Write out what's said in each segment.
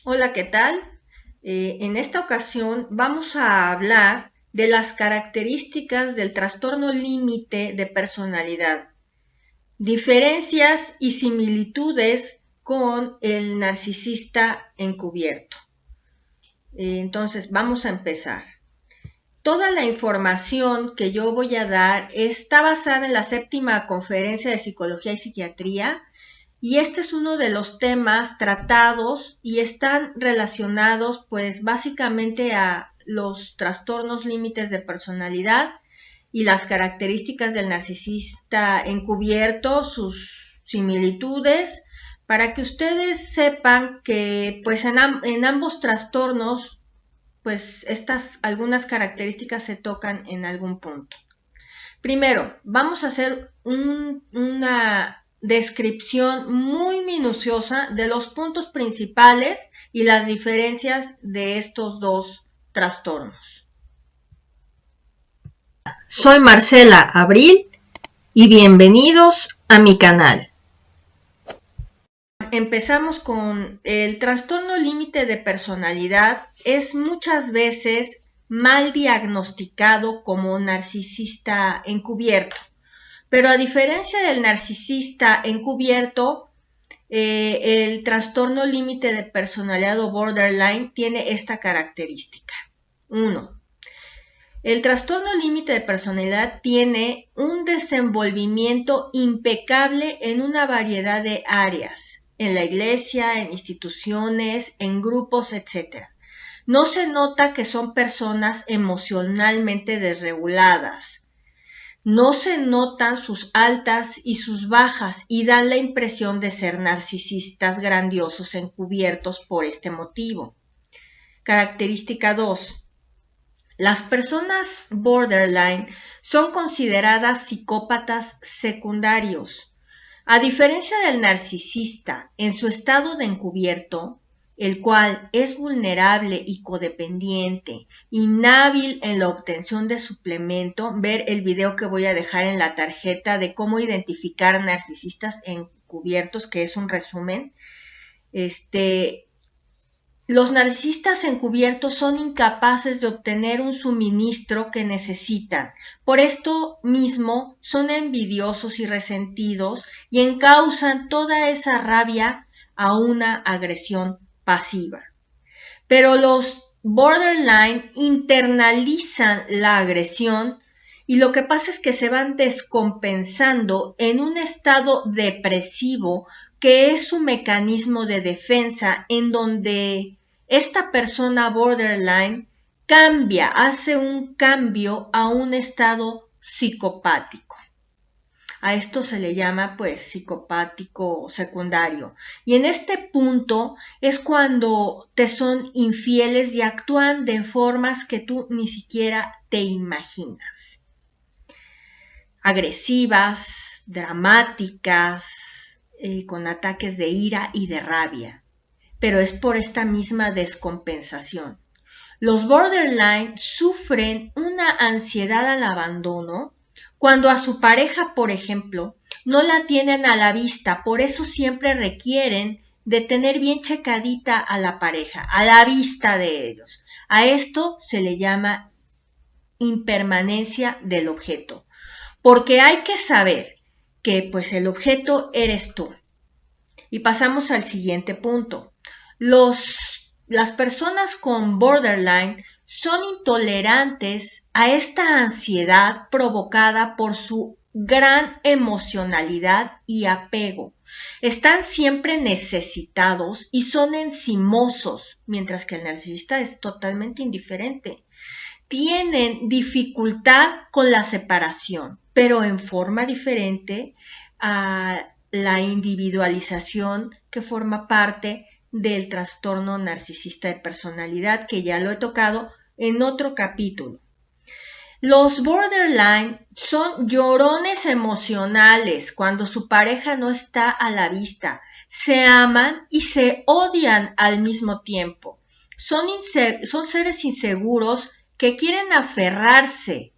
Hola, ¿qué tal? En esta ocasión vamos a hablar de las características del trastorno límite de personalidad, diferencias y similitudes con el narcisista encubierto. Entonces, vamos a empezar. Toda la información que yo voy a dar está basada en la séptima conferencia de psicología y psiquiatría. Y este es uno de los temas tratados y están relacionados pues básicamente a los trastornos límites de personalidad y las características del narcisista encubierto, sus similitudes, para que ustedes sepan que pues en ambos trastornos pues estas algunas características se tocan en algún punto. Primero, vamos a hacer una descripción muy minuciosa de los puntos principales y las diferencias de estos dos trastornos. Soy Marcela Abril y bienvenidos a mi canal. Empezamos con el trastorno límite de personalidad. Es muchas veces mal diagnosticado como narcisista encubierto. Pero a diferencia del narcisista encubierto, el trastorno límite de personalidad o borderline tiene esta característica. 1. El trastorno límite de personalidad tiene un desenvolvimiento impecable en una variedad de áreas, en la iglesia, en instituciones, en grupos, etc. No se nota que son personas emocionalmente desreguladas. No se notan sus altas y sus bajas y dan la impresión de ser narcisistas grandiosos encubiertos por este motivo. Característica 2. Las personas borderline son consideradas psicópatas secundarios. A diferencia del narcisista, en su estado de encubierto, el cual es vulnerable y codependiente, inhábil en la obtención de suplemento, ver el video que voy a dejar en la tarjeta de cómo identificar narcisistas encubiertos, que es un resumen. Los narcisistas encubiertos son incapaces de obtener un suministro que necesitan. Por esto mismo son envidiosos y resentidos y encausan toda esa rabia a una agresión pasiva. Pero los borderline internalizan la agresión y lo que pasa es que se van descompensando en un estado depresivo que es su mecanismo de defensa, en donde esta persona borderline hace un cambio a un estado psicopático. A esto se le llama pues psicopático secundario. Y en este punto es cuando te son infieles y actúan de formas que tú ni siquiera te imaginas. Agresivas, dramáticas, con ataques de ira y de rabia. Pero es por esta misma descompensación. Los borderline sufren una ansiedad al abandono cuando a su pareja, por ejemplo, no la tienen a la vista, por eso siempre requieren de tener bien checadita a la pareja, a la vista de ellos. A esto se le llama impermanencia del objeto, porque hay que saber que pues el objeto eres tú. Y pasamos al siguiente punto. Las personas con borderline son intolerantes a esta ansiedad provocada por su gran emocionalidad y apego. Están siempre necesitados y son encimosos, mientras que el narcisista es totalmente indiferente. Tienen dificultad con la separación, pero en forma diferente a la individualización que forma parte del trastorno narcisista de personalidad, que ya lo he tocado en otro capítulo. Los borderline son llorones emocionales cuando su pareja no está a la vista. Se aman y se odian al mismo tiempo. Son seres inseguros que quieren aferrarse,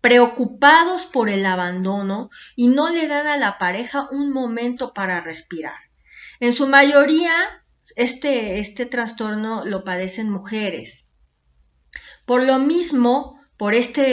preocupados por el abandono y no le dan a la pareja un momento para respirar. En su mayoría este trastorno lo padecen mujeres. Por lo mismo, por esta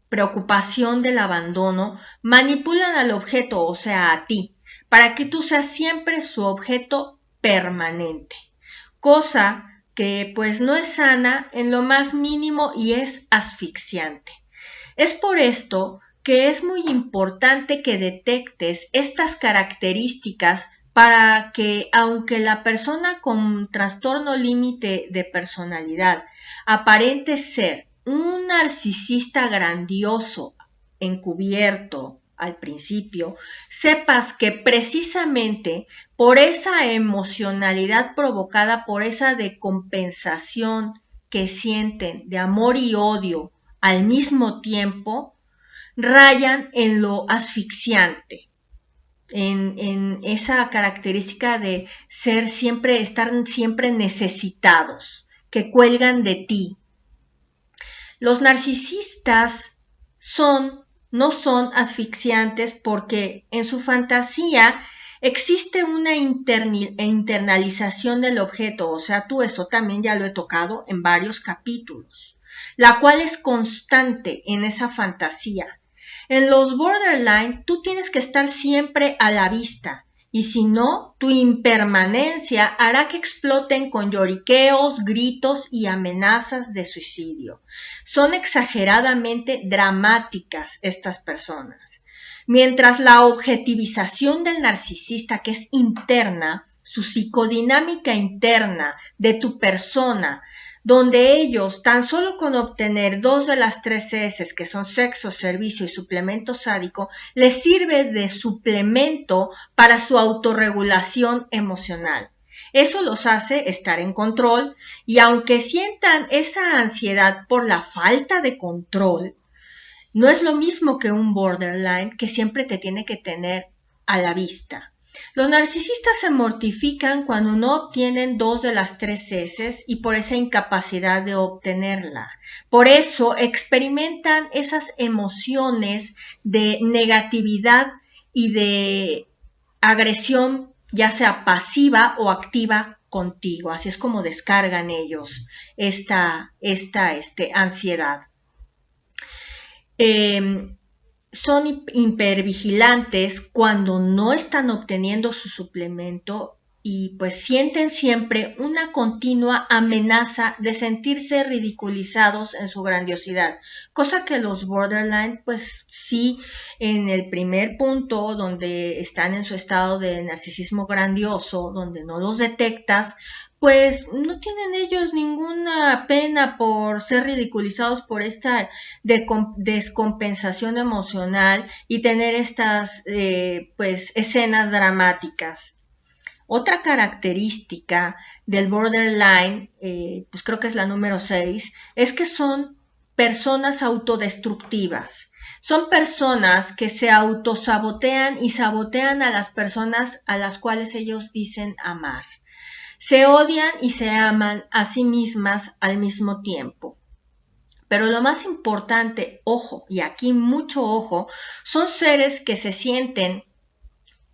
preocupación del abandono, manipulan al objeto, o sea, a ti, para que tú seas siempre su objeto permanente, cosa que pues no es sana en lo más mínimo y es asfixiante. Es por esto que es muy importante que detectes estas características para que, aunque la persona con trastorno límite de personalidad aparente ser un narcisista grandioso, encubierto al principio, sepas que precisamente por esa emocionalidad provocada por esa decompensación que sienten de amor y odio al mismo tiempo, rayan en lo asfixiante, en esa característica de estar siempre necesitados, que cuelgan de ti. Los narcisistas no son asfixiantes porque en su fantasía existe una internalización del objeto, o sea, eso también ya lo he tocado en varios capítulos, la cual es constante en esa fantasía. En los borderline, tú tienes que estar siempre a la vista, y si no, tu impermanencia hará que exploten con lloriqueos, gritos y amenazas de suicidio. Son exageradamente dramáticas estas personas. Mientras la objetivización del narcisista, que es interna, su psicodinámica interna de tu persona, donde ellos, tan solo con obtener 2 de las 3 S, que son sexo, servicio y suplemento sádico, les sirve de suplemento para su autorregulación emocional. Eso los hace estar en control y aunque sientan esa ansiedad por la falta de control, no es lo mismo que un borderline que siempre te tiene que tener a la vista. Los narcisistas se mortifican cuando no obtienen 2 de las 3 S y por esa incapacidad de obtenerla. Por eso experimentan esas emociones de negatividad y de agresión, ya sea pasiva o activa contigo. Así es como descargan ellos esta ansiedad. Son hipervigilantes cuando no están obteniendo su suplemento y pues sienten siempre una continua amenaza de sentirse ridiculizados en su grandiosidad, cosa que los borderline pues sí, en el primer punto donde están en su estado de narcisismo grandioso, donde no los detectas, pues no tienen ellos ninguna pena por ser ridiculizados por esta descompensación emocional y tener estas pues escenas dramáticas. Otra característica del borderline, pues creo que es la número 6, es que son personas autodestructivas. Son personas que se autosabotean y sabotean a las personas a las cuales ellos dicen amar. Se odian y se aman a sí mismas al mismo tiempo. Pero lo más importante, ojo, y aquí mucho ojo, son seres que se sienten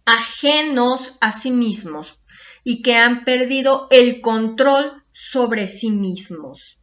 ajenos a sí mismos y que han perdido el control sobre sí mismos,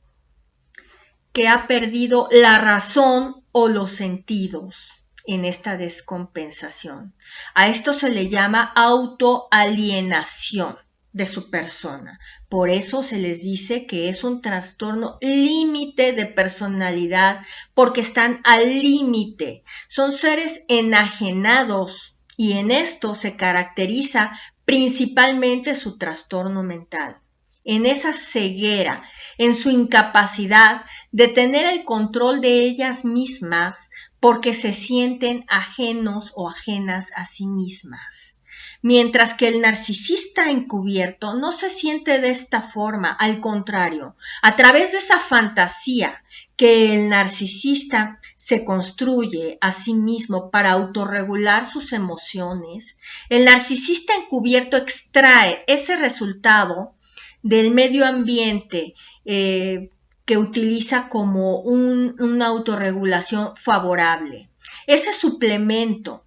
que ha perdido la razón o los sentidos en esta descompensación. A esto se le llama autoalienación de su persona. Por eso se les dice que es un trastorno límite de personalidad, porque están al límite. Son seres enajenados y en esto se caracteriza principalmente su trastorno mental. En esa ceguera, en su incapacidad de tener el control de ellas mismas porque se sienten ajenos o ajenas a sí mismas. Mientras que el narcisista encubierto no se siente de esta forma, al contrario, a través de esa fantasía que el narcisista se construye a sí mismo para autorregular sus emociones, el narcisista encubierto extrae ese resultado del medio ambiente que utiliza como una autorregulación favorable. Ese suplemento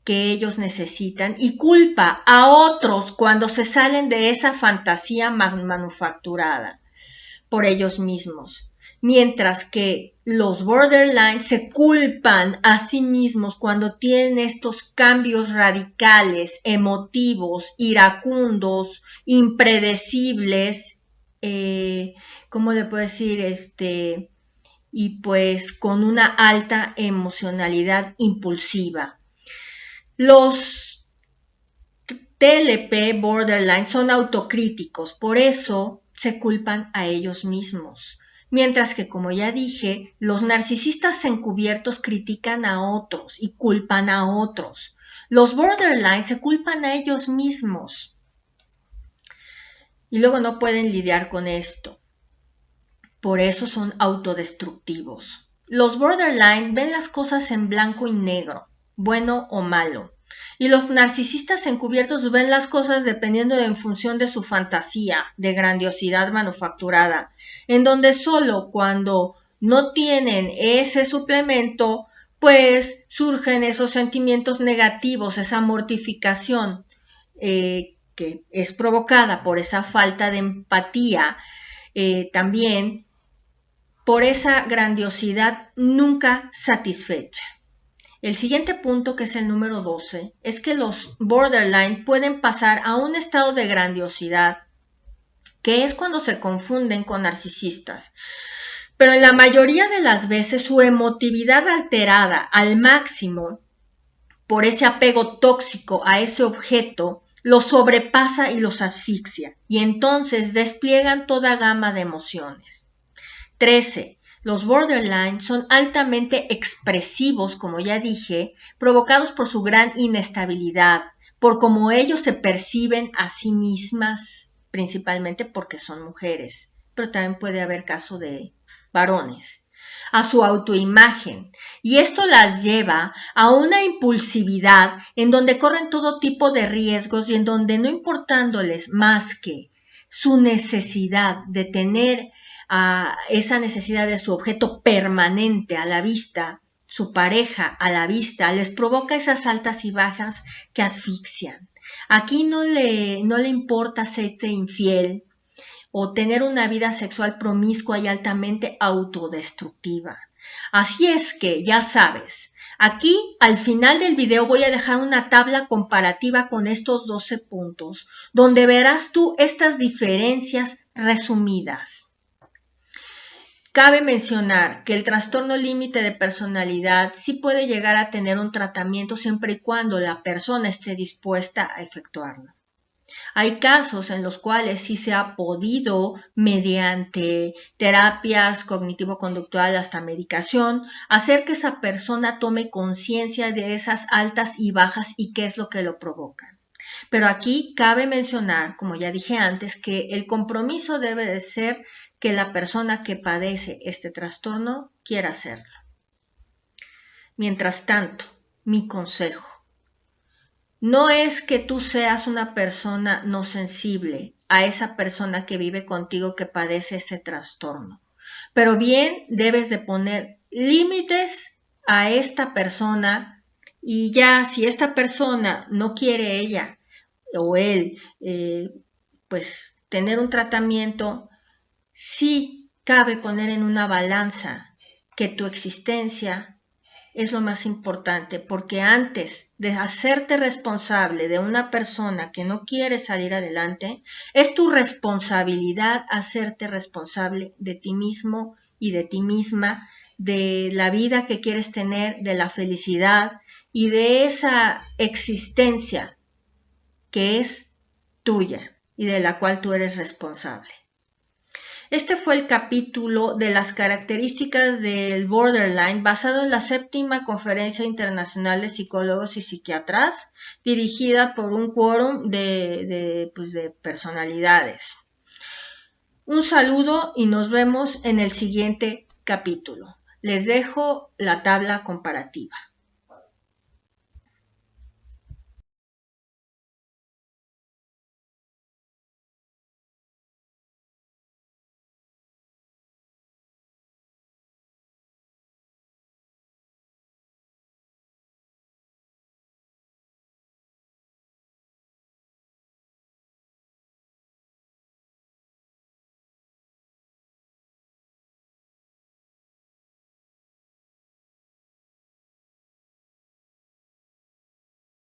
que ellos necesitan y culpa a otros cuando se salen de esa fantasía manufacturada por ellos mismos. Mientras que los borderline se culpan a sí mismos cuando tienen estos cambios radicales, emotivos, iracundos, impredecibles, ¿cómo le puedo decir? Y pues con una alta emocionalidad impulsiva. Los TLP borderline son autocríticos, por eso se culpan a ellos mismos. Mientras que, como ya dije, los narcisistas encubiertos critican a otros y culpan a otros. Los borderline se culpan a ellos mismos y luego no pueden lidiar con esto. Por eso son autodestructivos. Los borderline ven las cosas en blanco y negro, bueno o malo. Y los narcisistas encubiertos ven las cosas dependiendo en función de su fantasía, de grandiosidad manufacturada, en donde solo cuando no tienen ese suplemento, pues surgen esos sentimientos negativos, esa mortificación que es provocada por esa falta de empatía, también por esa grandiosidad nunca satisfecha. El siguiente punto, que es el número 12, es que los borderline pueden pasar a un estado de grandiosidad, que es cuando se confunden con narcisistas. Pero en la mayoría de las veces su emotividad alterada al máximo por ese apego tóxico a ese objeto los sobrepasa y los asfixia, y entonces despliegan toda gama de emociones. 13. Los borderline son altamente expresivos, como ya dije, provocados por su gran inestabilidad, por cómo ellos se perciben a sí mismas, principalmente porque son mujeres, pero también puede haber caso de varones, a su autoimagen, y esto las lleva a una impulsividad en donde corren todo tipo de riesgos y en donde no importándoles más que su necesidad de tener esa necesidad de su objeto permanente a la vista, su pareja a la vista, les provoca esas altas y bajas que asfixian. Aquí no le importa serte infiel o tener una vida sexual promiscua y altamente autodestructiva. Así es que, ya sabes, aquí al final del video voy a dejar una tabla comparativa con estos 12 puntos, donde verás tú estas diferencias resumidas. Cabe mencionar que el trastorno límite de personalidad sí puede llegar a tener un tratamiento siempre y cuando la persona esté dispuesta a efectuarlo. Hay casos en los cuales sí se ha podido, mediante terapias cognitivo-conductual hasta medicación, hacer que esa persona tome conciencia de esas altas y bajas y qué es lo que lo provoca. Pero aquí cabe mencionar, como ya dije antes, que el compromiso debe de ser que la persona que padece este trastorno quiera hacerlo. Mientras tanto, mi consejo, no es que tú seas una persona no sensible a esa persona que vive contigo que padece ese trastorno, pero bien debes de poner límites a esta persona y ya si esta persona no quiere ella o él, pues tener un tratamiento, sí cabe poner en una balanza que tu existencia es lo más importante, porque antes de hacerte responsable de una persona que no quiere salir adelante, es tu responsabilidad hacerte responsable de ti mismo y de ti misma, de la vida que quieres tener, de la felicidad y de esa existencia que es tuya y de la cual tú eres responsable. Este fue el capítulo de las características del borderline basado en la 7ª Conferencia Internacional de Psicólogos y Psiquiatras, dirigida por un quórum de personalidades. Un saludo y nos vemos en el siguiente capítulo. Les dejo la tabla comparativa.